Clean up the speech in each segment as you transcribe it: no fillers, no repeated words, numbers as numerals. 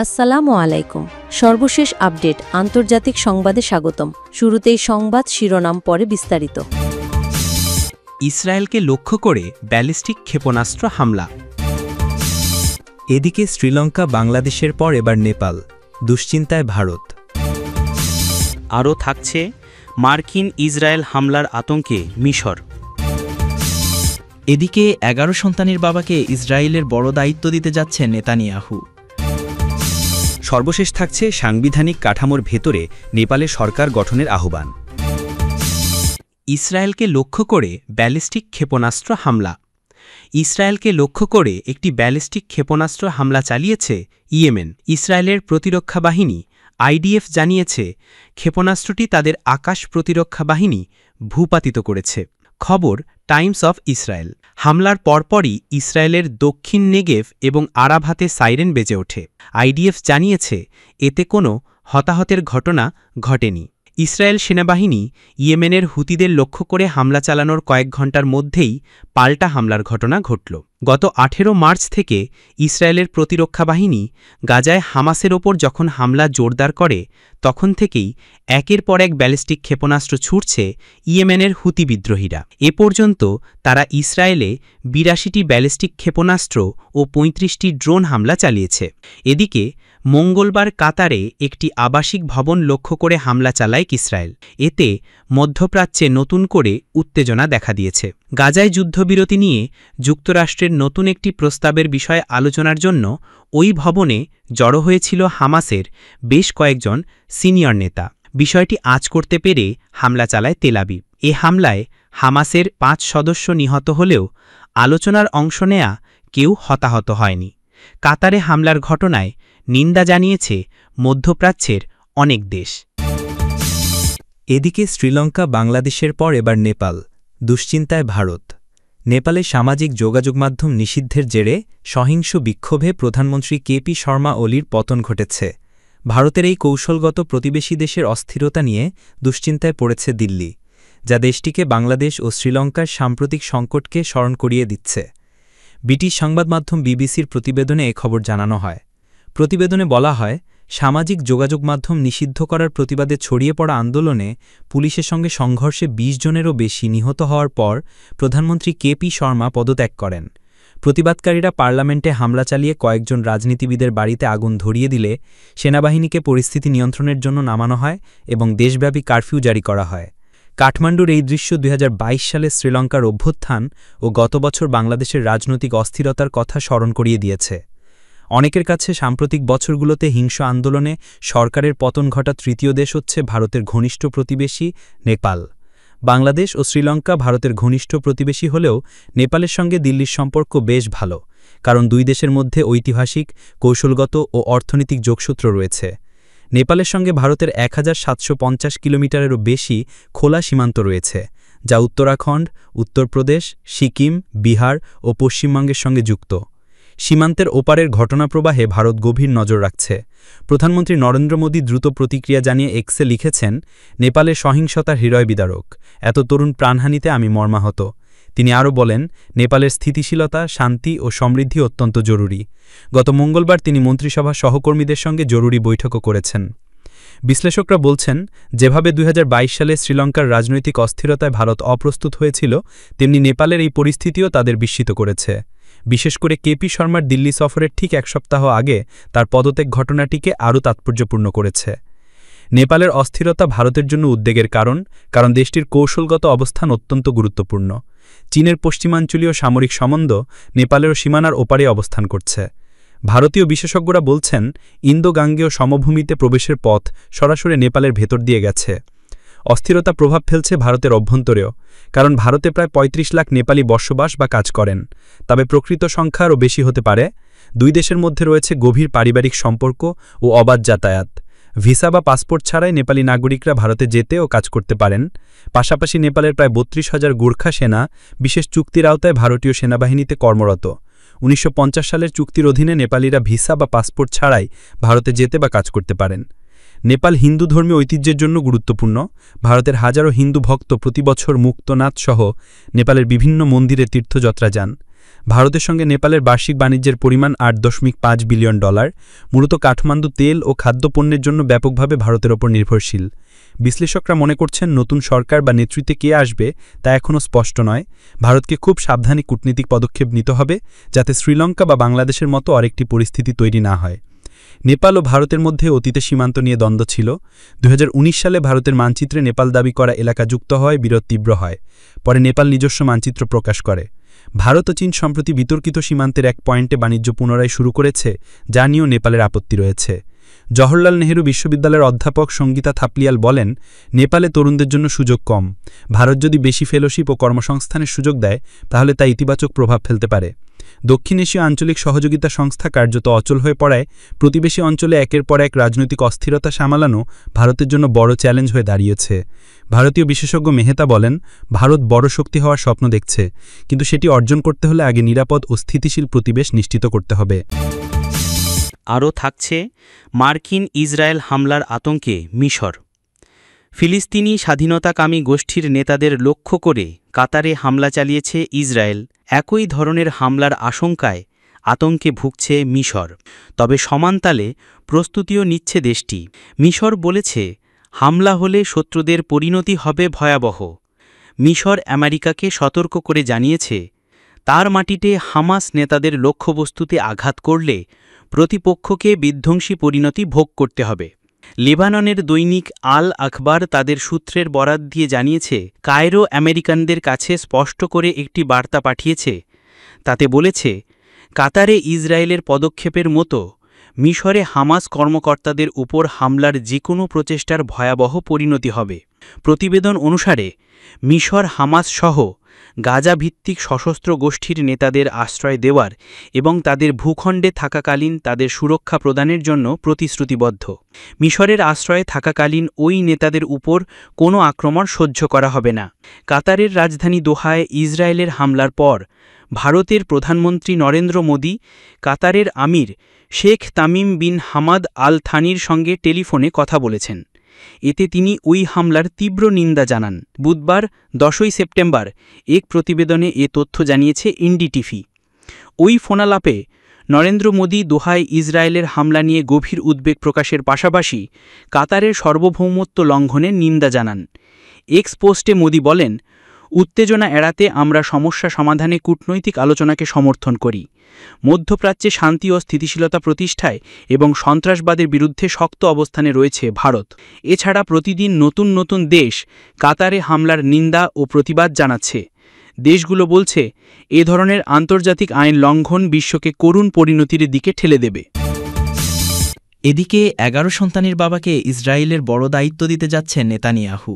আসসালামু আলাইকুম। সর্বশেষ আপডেট আন্তর্জাতিক সংবাদে স্বাগতম। শুরুতেই সংবাদ শিরোনাম, পরে বিস্তারিত। ইসরায়েলকে লক্ষ্য করে ব্যালিস্টিক ক্ষেপণাস্ত্র হামলা। এদিকে শ্রীলঙ্কা বাংলাদেশের পর এবার নেপাল, দুশ্চিন্তায় ভারত। আরও থাকছে মার্কিন ইসরায়েল হামলার আতঙ্কে মিশর। এদিকে 11 সন্তানের বাবাকে ইসরায়েলের বড় দায়িত্ব দিতে যাচ্ছে নেতানিয়াহু। সর্বশেষ থাকছে সাংবিধানিক কাঠামোর ভেতরে নেপালে সরকার গঠনের আহ্বান। ইসরায়েলকে লক্ষ্য করে ব্যালিস্টিক ক্ষেপণাস্ত্র হামলা। ইসরায়েলকে লক্ষ্য করে একটি ব্যালিস্টিক ক্ষেপণাস্ত্র হামলা চালিয়েছে ইয়েমেন। ইসরায়েলের প্রতিরক্ষা বাহিনী আইডিএফ জানিয়েছে ক্ষেপণাস্ত্রটি তাদের আকাশ প্রতিরক্ষা বাহিনী ভূপাতিত করেছে। খবর টাইমস অফ ইসরায়েল। হামলার পরপরই ইসরায়েলের দক্ষিণ নেগেভ এবং আরাভাতে সাইরেন বেজে ওঠে। আইডিএফ জানিয়েছে এতে কোনো হতাহতের ঘটনা ঘটেনি। ইসরায়েল সেনাবাহিনী ইয়েমেনের হুতিদের লক্ষ্য করে হামলা চালানোর কয়েক ঘণ্টার মধ্যেই পাল্টা হামলার ঘটনা ঘটল। গত 18 মার্চ থেকে ইসরায়েলের প্রতিরক্ষা বাহিনী গাজায় হামাসের ওপর যখন হামলা জোরদার করে, তখন থেকেই একের পর এক ব্যালিস্টিক ক্ষেপণাস্ত্র ছুড়ছে ইয়েমেনের হুতি বিদ্রোহীরা। এ পর্যন্ত তারা ইসরায়েলে 82টি ব্যালিস্টিক ক্ষেপণাস্ত্র ও 35টি ড্রোন হামলা চালিয়েছে। এদিকে মঙ্গলবার কাতারে একটি আবাসিক ভবন লক্ষ্য করে হামলা চালায় ইসরায়েল। এতে মধ্যপ্রাচ্যে নতুন করে উত্তেজনা দেখা দিয়েছে। গাজায় যুদ্ধবিরতি নিয়ে যুক্তরাষ্ট্রের নতুন একটি প্রস্তাবের বিষয়ে আলোচনার জন্য ওই ভবনে জড়ো হয়েছিল হামাসের বেশ কয়েকজন সিনিয়র নেতা। বিষয়টি আঁচ করতে পেরে হামলা চালায় তেল আবিব। এ হামলায় হামাসের 5 সদস্য নিহত হলেও আলোচনার অংশ নেয়া কেউ হতাহত হয়নি। কাতারে হামলার ঘটনায় নিন্দা জানিয়েছে মধ্যপ্রাচ্যের অনেক দেশ। এদিকে শ্রীলঙ্কা বাংলাদেশের পর এবার নেপাল, দুশ্চিন্তায় ভারত। নেপালে সামাজিক যোগাযোগ মাধ্যম নিষিদ্ধের জেরে সহিংস বিক্ষোভে প্রধানমন্ত্রী কেপি শর্মা ওলির পতন ঘটেছে। ভারতের এই কৌশলগত প্রতিবেশী দেশের অস্থিরতা নিয়ে দুশ্চিন্তায় পড়েছে দিল্লি, যা দেশটিকে বাংলাদেশ ও শ্রীলঙ্কার সাম্প্রতিক সংকটকে স্মরণ করিয়ে দিচ্ছে। ব্রিটিশ সংবাদ মাধ্যম বিবিসির প্রতিবেদনে এ খবর জানানো হয়। প্রতিবেদনে বলা হয়, সামাজিক যোগাযোগ মাধ্যম নিষিদ্ধ করার প্রতিবাদে ছড়িয়ে পড়া আন্দোলনে পুলিশের সঙ্গে সংঘর্ষে 20 জনেরও বেশি নিহত হওয়ার পর প্রধানমন্ত্রী কেপি শর্মা পদত্যাগ করেন। প্রতিবাদকারীরা পার্লামেন্টে হামলা চালিয়ে কয়েকজন রাজনীতিবিদের বাড়িতে আগুন ধরিয়ে দিলে সেনাবাহিনীকে পরিস্থিতি নিয়ন্ত্রণের জন্য নামানো হয় এবং দেশব্যাপী কারফিউ জারি করা হয়। কাঠমান্ডুর এই দৃশ্য 2022 সালে শ্রীলঙ্কার অভ্যুত্থান ও গত বছর বাংলাদেশের রাজনৈতিক অস্থিরতার কথা স্মরণ করিয়ে দিয়েছে। অনেকের কাছে সাম্প্রতিক বছরগুলোতে হিংস্র আন্দোলনে সরকারের পতন ঘটা তৃতীয় দেশ হচ্ছে ভারতের ঘনিষ্ঠ প্রতিবেশী নেপাল। বাংলাদেশ ও শ্রীলঙ্কা ভারতের ঘনিষ্ঠ প্রতিবেশী হলেও নেপালের সঙ্গে দিল্লির সম্পর্ক বেশ ভালো, কারণ দুই দেশের মধ্যে ঐতিহাসিক, কৌশলগত ও অর্থনৈতিক যোগসূত্র রয়েছে। নেপালের সঙ্গে ভারতের 1750 কিলোমিটারেরও বেশি খোলা সীমান্ত রয়েছে, যা উত্তরাখণ্ড, উত্তরপ্রদেশ, সিকিম, বিহার ও পশ্চিমবঙ্গের সঙ্গে যুক্ত। সীমান্তের ওপারের ঘটনাপ্রবাহে ভারত গভীর নজর রাখছে। প্রধানমন্ত্রী নরেন্দ্র মোদী দ্রুত প্রতিক্রিয়া জানিয়ে এক্সে লিখেছেন, নেপালের সহিংসতার হৃদয় বিদারক, এত তরুণ প্রাণহানিতে আমি মর্মাহত। তিনি আরও বলেন, নেপালের স্থিতিশীলতা, শান্তি ও সমৃদ্ধি অত্যন্ত জরুরি। গত মঙ্গলবার তিনি মন্ত্রিসভা সহকর্মীদের সঙ্গে জরুরি বৈঠকও করেছেন। বিশ্লেষকরা বলছেন, যেভাবে 2022 সালে শ্রীলঙ্কার রাজনৈতিক অস্থিরতায় ভারত অপ্রস্তুত হয়েছিল, তেমনি নেপালের এই পরিস্থিতিও তাদের বিস্মিত করেছে। বিশেষ করে কেপি শর্মার দিল্লি সফরের ঠিক 1 সপ্তাহ আগে তার পদত্যাগ ঘটনাটিকে আরও তাৎপর্যপূর্ণ করেছে। নেপালের অস্থিরতা ভারতের জন্য উদ্বেগের কারণ দেশটির কৌশলগত অবস্থান অত্যন্ত গুরুত্বপূর্ণ। চীনের পশ্চিমাঞ্চলীয় সামরিক সম্বন্ধ নেপালের সীমানার ওপারে অবস্থান করছে। ভারতীয় বিশেষজ্ঞরা বলছেন, ইন্দো-গাঙ্গেয় সমভূমিতে প্রবেশের পথ সরাসরি নেপালের ভেতর দিয়ে গেছে। অস্থিরতা প্রভাব ফেলছে ভারতের অভ্যন্তরেও, কারণ ভারতে প্রায় 35 লাখ নেপালি বসবাস বা কাজ করেন, তবে প্রকৃত সংখ্যা আরও বেশি হতে পারে। দুই দেশের মধ্যে রয়েছে গভীর পারিবারিক সম্পর্ক ও অবাধ যাতায়াত। ভিসা বা পাসপোর্ট ছাড়াই নেপালি নাগরিকরা ভারতে যেতে ও কাজ করতে পারেন। পাশাপাশি নেপালের প্রায় 32,000 গোর্খা সেনা বিশেষ চুক্তির আওতায় ভারতীয় সেনাবাহিনীতে কর্মরত। 1950 সালের চুক্তির অধীনে নেপালিরা ভিসা বা পাসপোর্ট ছাড়াই ভারতে যেতে বা কাজ করতে পারেন। নেপাল হিন্দু ধর্মীয় ঐতিহ্যের জন্য গুরুত্বপূর্ণ। ভারতের হাজারো হিন্দু ভক্ত প্রতিবছর মুক্তনাথ সহ নেপালের বিভিন্ন মন্দিরে তীর্থযাত্রা যান। ভারতের সঙ্গে নেপালের বার্ষিক বাণিজ্যের পরিমাণ $8.5 বিলিয়ন, মূলত কাঠমান্ডু তেল ও খাদ্যপণ্যের জন্য ব্যাপকভাবে ভারতের ওপর নির্ভরশীল। বিশ্লেষকরা মনে করছেন নতুন সরকার বা নেতৃত্বে কে আসবে তা এখনও স্পষ্ট নয়। ভারতকে খুব সাবধানী কূটনীতিক পদক্ষেপ নিতে হবে যাতে শ্রীলঙ্কা বা বাংলাদেশের মতো আরেকটি পরিস্থিতি তৈরি না হয়। নেপাল ও ভারতের মধ্যে অতীতে সীমান্ত নিয়ে দ্বন্দ্ব ছিল। 2019 সালে ভারতের মানচিত্রে নেপাল দাবি করা এলাকা যুক্ত হয়, বিরোধ তীব্র হয়। পরে নেপাল নিজস্ব মানচিত্র প্রকাশ করে। ভারত ও চীন সম্প্রতি বিতর্কিত সীমান্তের এক পয়েন্টে বাণিজ্য পুনরায় শুরু করেছে, যা নিয়েও নেপালের আপত্তি রয়েছে। জওহরলাল নেহরু বিশ্ববিদ্যালয়ের অধ্যাপক সঙ্গীতা থাপলিয়াল বলেন, নেপালে তরুণদের জন্য সুযোগ কম। ভারত যদি বেশি ফেলোশিপ ও কর্মসংস্থানের সুযোগ দেয় তাহলে তা ইতিবাচক প্রভাব ফেলতে পারে। দক্ষিণ এশীয় আঞ্চলিক সহযোগিতা সংস্থা কার্যত অচল হয়ে পড়ায় প্রতিবেশী অঞ্চলে একের পর এক রাজনৈতিক অস্থিরতা সামলানো ভারতের জন্য বড় চ্যালেঞ্জ হয়ে দাঁড়িয়েছে। ভারতীয় বিশেষজ্ঞ মেহতা বলেন, ভারত বড় শক্তি হওয়ার স্বপ্ন দেখছে, কিন্তু সেটি অর্জন করতে হলে আগে নিরাপদ ও স্থিতিশীল প্রতিবেশ নিশ্চিত করতে হবে। আরও থাকছে মার্কিন ইসরায়েল হামলার আতঙ্কে মিশর। ফিলিস্তিনি স্বাধীনতাকামী গোষ্ঠীর নেতাদের লক্ষ্য করে কাতারে হামলা চালিয়েছে ইসরায়েল। একই ধরনের হামলার আশঙ্কায় আতঙ্কে ভুগছে মিশর। তবে সমানতালে প্রস্তুতিও নিচ্ছে দেশটি। মিশর বলেছে, হামলা হলে শত্রুদের পরিণতি হবে ভয়াবহ। মিশর আমেরিকাকে সতর্ক করে জানিয়েছে, তার মাটিতে হামাস নেতাদের লক্ষ্যবস্তুতে আঘাত করলে প্রতিপক্ষকে বিধ্বংসী পরিণতি ভোগ করতে হবে। লেবাননের দৈনিক আল আখবার তাদের সূত্রের বরাত দিয়ে জানিয়েছে, কায়রো আমেরিকানদের কাছে স্পষ্ট করে একটি বার্তা পাঠিয়েছে। তাতে বলেছে, কাতারে ইসরায়েলের পদক্ষেপের মতো মিশরে হামাস কর্মকর্তাদের উপর হামলার যে কোনো প্রচেষ্টার ভয়াবহ পরিণতি হবে। প্রতিবেদন অনুসারে মিশর হামাস সহ গাজা ভিত্তিক সশস্ত্র গোষ্ঠীর নেতাদের আশ্রয় দেওয়ার এবং তাদের ভূখণ্ডে থাকাকালীন তাদের সুরক্ষা প্রদানের জন্য প্রতিশ্রুতিবদ্ধ। মিশরের আশ্রয়ে থাকাকালীন ওই নেতাদের উপর কোনো আক্রমণ সহ্য করা হবে না। কাতারের রাজধানী দোহায় ইসরায়েলের হামলার পর ভারতের প্রধানমন্ত্রী নরেন্দ্র মোদী কাতারের আমির Sheikh Tamim bin Hamad Al থানির সঙ্গে টেলিফোনে কথা বলেছেন। এতে তিনি ওই হামলার তীব্র নিন্দা জানান। বুধবার 10 সেপ্টেম্বর এক প্রতিবেদনে এ তথ্য জানিয়েছে এনডিটিভি। ওই ফোনালাপে নরেন্দ্র মোদী দোহায় ইসরায়েলের হামলা নিয়ে গভীর উদ্বেগ প্রকাশের পাশাপাশি কাতারের সার্বভৌমত্ব লঙ্ঘনের নিন্দা জানান। এক্স পোস্টে মোদী বলেন, উত্তেজনা এড়াতে আমরা সমস্যা সমাধানে কূটনৈতিক আলোচনাকে সমর্থন করি। মধ্যপ্রাচ্যে শান্তি ও স্থিতিশীলতা প্রতিষ্ঠায় এবং সন্ত্রাসবাদের বিরুদ্ধে শক্ত অবস্থানে রয়েছে ভারত। এছাড়া প্রতিদিন নতুন নতুন দেশ কাতারে হামলার নিন্দা ও প্রতিবাদ জানাচ্ছে। দেশগুলো বলছে, এ ধরনের আন্তর্জাতিক আইন লঙ্ঘন বিশ্বকে করুণ পরিণতির দিকে ঠেলে দেবে। এদিকে 11 সন্তানের বাবাকে ইসরায়েলের বড় দায়িত্ব দিতে যাচ্ছেন নেতানিয়াহু।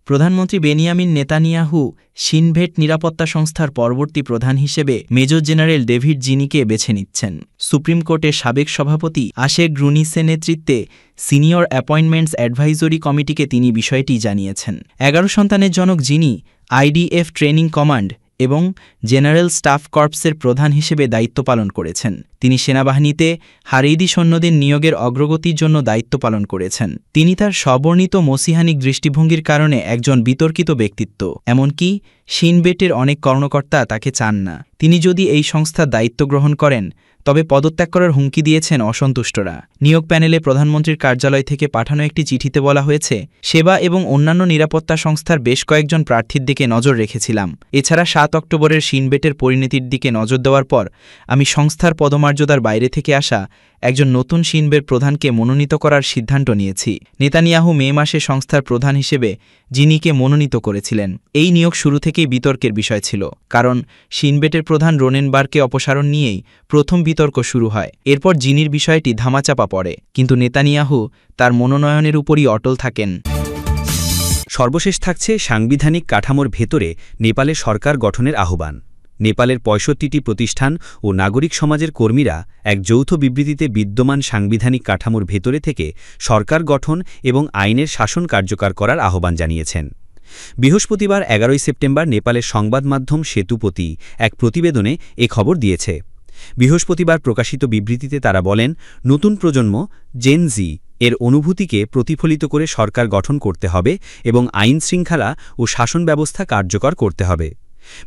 প্রধানমন্ত্রী বেনিয়ামিন নেতানিয়াহু শিনভেট নিরাপত্তা সংস্থার পরবর্তী প্রধান হিসেবে মেজর জেনারেল ডেভিড জিনিকে বেছে নিচ্ছেন। সুপ্রিম কোর্টের সাবেক সভাপতি আশেক গ্রুনিসের নেতৃত্বে সিনিয়র অ্যাপয়েন্টমেন্টস অ্যাডভাইজরি কমিটিকে তিনি বিষয়টি জানিয়েছেন। 11 সন্তানের জনক জিনি আইডিএফ ট্রেনিং কমান্ড এবং জেনারেল স্টাফ কর্পসের প্রধান হিসেবে দায়িত্ব পালন করেছেন। তিনি সেনাবাহিনীতে হারেদি সৈন্যদের নিয়োগের অগ্রগতির জন্য দায়িত্ব পালন করেছেন। তিনি তার স্ববর্ণিত মসিহানিক দৃষ্টিভঙ্গির কারণে একজন বিতর্কিত ব্যক্তিত্ব। এমনকি শিনবেটের অনেক কর্মকর্তা তাকে চান না। তিনি যদি এই সংস্থার দায়িত্ব গ্রহণ করেন তবে পদত্যাগ করার হুমকি দিয়েছেন অসন্তুষ্টরা। নিয়োগ প্যানেলে প্রধানমন্ত্রীর কার্যালয় থেকে পাঠানো একটি চিঠিতে বলা হয়েছে, সেবা এবং অন্যান্য নিরাপত্তা সংস্থার বেশ কয়েকজন প্রার্থীর দিকে নজর রেখেছিলাম। এছাড়া 7 অক্টোবরের শিনবেটের পরিণতির দিকে নজর দেওয়ার পর আমি সংস্থার পদমর্যাদার বাইরে থেকে আসা একজন নতুন শিনবের প্রধানকে মনোনীত করার সিদ্ধান্ত নিয়েছি। নেতানিয়াহু মে মাসে সংস্থার প্রধান হিসেবে জিনিকে মনোনীত করেছিলেন। এই নিয়োগ শুরু থেকেই বিতর্কের বিষয় ছিল, কারণ শিনবেটের প্রধান রোনেনবার্গকে অপসারণ নিয়েই প্রথম বিতর্ক শুরু হয়। এরপর জিনির বিষয়টি ধামাচাপা পড়ে, কিন্তু নেতানিয়াহু তার মনোনয়নের উপরই অটল থাকেন। সর্বশেষ থাকছে সাংবিধানিক কাঠামোর ভেতরে নেপালে সরকার গঠনের আহ্বান। নেপালের 65টি প্রতিষ্ঠান ও নাগরিক সমাজের কর্মীরা এক যৌথ বিবৃতিতে বিদ্যমান সাংবিধানিক কাঠামোর ভেতরে থেকে সরকার গঠন এবং আইনের শাসন কার্যকর করার আহ্বান জানিয়েছেন। বৃহস্পতিবার 11 সেপ্টেম্বর নেপালের সংবাদ মাধ্যম সেতুপতি এক প্রতিবেদনে এ খবর দিয়েছে। বৃহস্পতিবার প্রকাশিত বিবৃতিতে তারা বলেন, নতুন প্রজন্ম জেন জি এর অনুভূতিকে প্রতিফলিত করে সরকার গঠন করতে হবে এবং আইন শৃঙ্খলা ও শাসন ব্যবস্থা কার্যকর করতে হবে।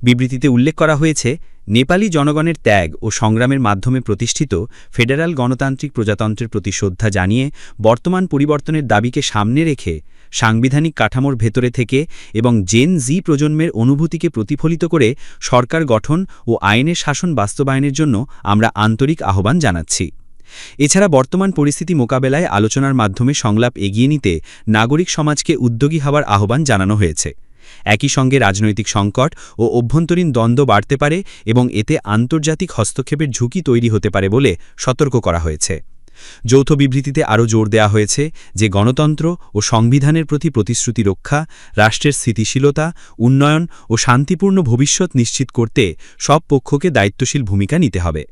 বিবৃতিতে উল্লেখ করা হয়েছে, নেপালি জনগণের ত্যাগ ও সংগ্রামের মাধ্যমে প্রতিষ্ঠিত ফেডারাল গণতান্ত্রিক প্রজাতন্ত্রের প্রতি শ্রদ্ধা জানিয়ে বর্তমান পরিবর্তনের দাবিকে সামনে রেখে সাংবিধানিক কাঠামোর ভেতরে থেকে এবং জেন জি প্রজন্মের অনুভূতিকে প্রতিফলিত করে সরকার গঠন ও আইনের শাসন বাস্তবায়নের জন্য আমরা আন্তরিক আহ্বান জানাচ্ছি। এছাড়া বর্তমান পরিস্থিতি মোকাবেলায় আলোচনার মাধ্যমে সংলাপ এগিয়ে নিতে নাগরিক সমাজকে উদ্যোগী হওয়ার আহ্বান জানানো হয়েছে। একই সঙ্গে রাজনৈতিক সংকট ও অভ্যন্তরীণ দ্বন্দ্ব বাড়তে পারে এবং এতে আন্তর্জাতিক হস্তক্ষেপের ঝুঁকি তৈরি হতে পারে বলে সতর্ক করা হয়েছে। যৌথ বিবৃতিতে আরও জোর দেওয়া হয়েছে যে গণতন্ত্র ও সংবিধানের প্রতি প্রতিশ্রুতি রক্ষা, রাষ্ট্রের স্থিতিশীলতা, উন্নয়ন ও শান্তিপূর্ণ ভবিষ্যৎ নিশ্চিত করতে সব পক্ষকে দায়িত্বশীল ভূমিকা নিতে হবে।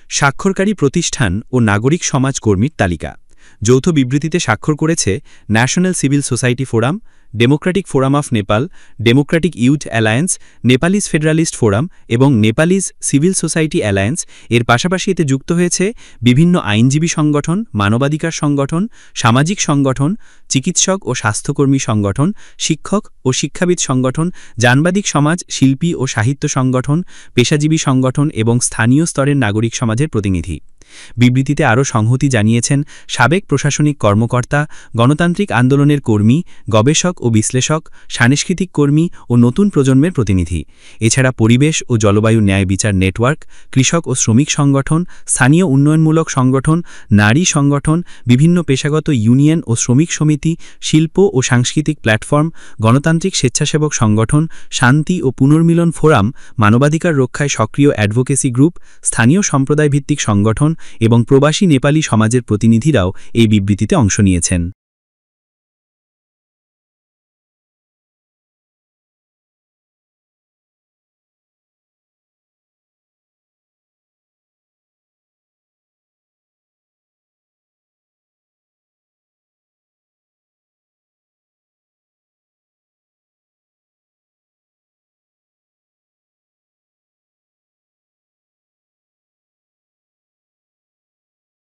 স্বাক্ষরকারী প্রতিষ্ঠান ও নাগরিক সমাজ কর্মীর তালিকা যৌথ বিবৃতিতে স্বাক্ষর করেছে national civil society forum, democratic forum of Nepal, democratic youth alliance, Nepalese federalist forum এবং নেপালিজ সিভিল সোসাইটি অ্যালায়েন্স। এর পাশাপাশি এতে যুক্ত হয়েছে বিভিন্ন আইনজীবী সংগঠন, মানবাধিকার সংগঠন, সামাজিক সংগঠন, চিকিৎসক ও স্বাস্থ্যকর্মী সংগঠন, শিক্ষক ও শিক্ষাবিদ সংগঠন, জানবাদিক সমাজ, শিল্পী ও সাহিত্য সংগঠন, পেশাজীবী সংগঠন এবং স্থানীয় স্তরের নাগরিক সমাজের প্রতিনিধি। বিবৃতিতে আরও সংহতি জানিয়েছেন সাবেক প্রশাসনিক কর্মকর্তা, গণতান্ত্রিক আন্দোলনের কর্মী, গবেষক ও বিশ্লেষক, সাংস্কৃতিক কর্মী ও নতুন প্রজন্মের প্রতিনিধি। এছাড়া পরিবেশ ও জলবায়ু ন্যায় বিচার নেটওয়ার্ক, কৃষক ও শ্রমিক সংগঠন, স্থানীয় উন্নয়নমূলক সংগঠন, নারী সংগঠন, বিভিন্ন পেশাগত ইউনিয়ন ও শ্রমিক সমিতি, শিল্প ও সাংস্কৃতিক প্ল্যাটফর্ম, গণতান্ত্রিক স্বেচ্ছাসেবক সংগঠন, শান্তি ও পুনর্মিলন ফোরাম, মানবাধিকার রক্ষায় সক্রিয় অ্যাডভোকেসি গ্রুপ, স্থানীয় সম্প্রদায়ভিত্তিক সংগঠন এবং প্রবাসী নেপালি সমাজের প্রতিনিধিরাও এই বিবৃতিতে অংশ নিয়েছেন।